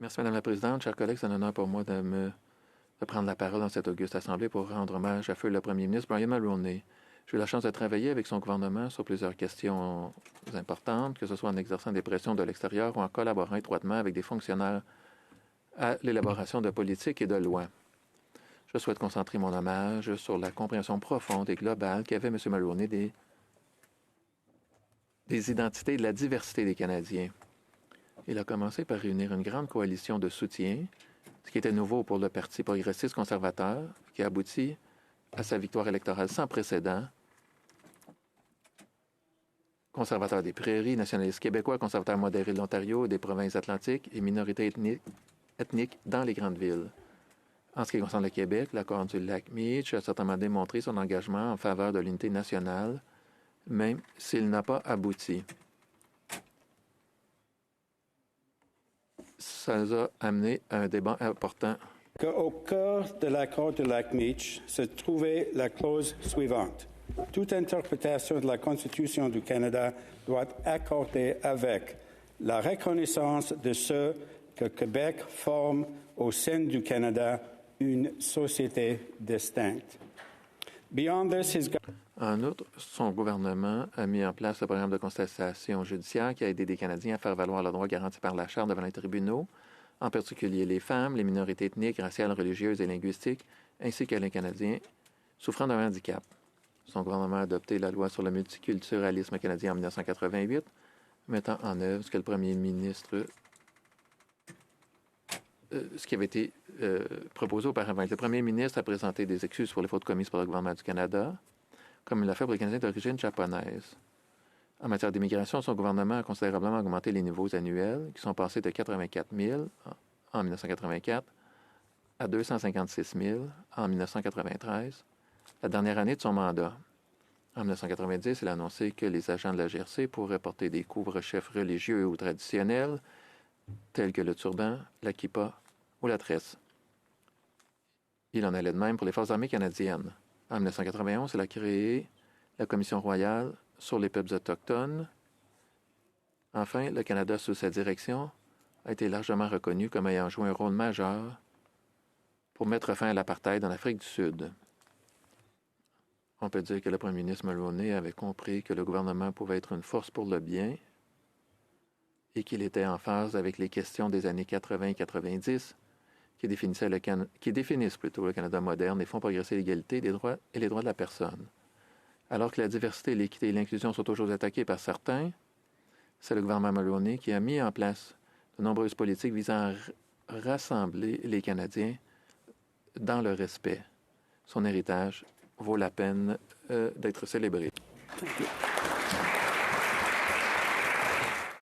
Merci, Madame la Présidente. Chers collègues, c'est un honneur pour moi de prendre la parole dans cette auguste assemblée pour rendre hommage à feu le premier ministre Brian Mulroney. J'ai eu la chance de travailler avec son gouvernement sur plusieurs questions importantes, que ce soit en exerçant des pressions de l'extérieur ou en collaborant étroitement avec des fonctionnaires à l'élaboration de politiques et de lois. Je souhaite concentrer mon hommage sur la compréhension profonde et globale qu'avait M. Mulroney des identités et de la diversité des Canadiens. Il a commencé par réunir une grande coalition de soutien, ce qui était nouveau pour le Parti progressiste conservateur, qui a abouti à sa victoire électorale sans précédent. Conservateurs des Prairies, nationalistes québécois, conservateurs modérés de l'Ontario, des provinces atlantiques et minorités ethniques dans les grandes villes. En ce qui concerne le Québec, l'accord du lac Meach a certainement démontré son engagement en faveur de l'unité nationale, même s'il n'a pas abouti. Ça nous a amené à un débat important. Au cœur de l'accord du lac Meach se trouvait la clause suivante. Toute interprétation de la Constitution du Canada doit accorder avec la reconnaissance de ce que Québec forme au sein du Canada une société distincte. Beyond this, En outre, son gouvernement a mis en place le programme de contestation judiciaire qui a aidé des Canadiens à faire valoir leurs droits garantis par la Charte devant les tribunaux, en particulier les femmes, les minorités ethniques, raciales, religieuses et linguistiques, ainsi que les Canadiens souffrant d'un handicap. Son gouvernement a adopté la loi sur le multiculturalisme canadien en 1988, mettant en œuvre ce que le premier ministre ce qui avait été proposé auparavant. Le premier ministre a présenté des excuses pour les fautes commises par le gouvernement du Canada, comme il l'a fait pour les Canadiens d'origine japonaise. En matière d'immigration, son gouvernement a considérablement augmenté les niveaux annuels, qui sont passés de 84 000 en 1984 à 256 000 en 1993, la dernière année de son mandat. En 1990, il a annoncé que les agents de la GRC pourraient porter des couvre-chefs religieux ou traditionnels, tels que le turban, la kippa ou la tresse. Il en allait de même pour les Forces armées canadiennes. En 1991, il a créé la Commission royale sur les peuples autochtones. Enfin, le Canada, sous sa direction, a été largement reconnu comme ayant joué un rôle majeur pour mettre fin à l'apartheid en Afrique du Sud. On peut dire que le premier ministre Mulroney avait compris que le gouvernement pouvait être une force pour le bien et qu'il était en phase avec les questions des années 80 et 90 qui définissent plutôt le Canada moderne et font progresser l'égalité des droits et les droits de la personne. Alors que la diversité, l'équité et l'inclusion sont toujours attaquées par certains, c'est le gouvernement Mulroney qui a mis en place de nombreuses politiques visant à rassembler les Canadiens dans le respect. Son héritage vaut la peine d'être célébré.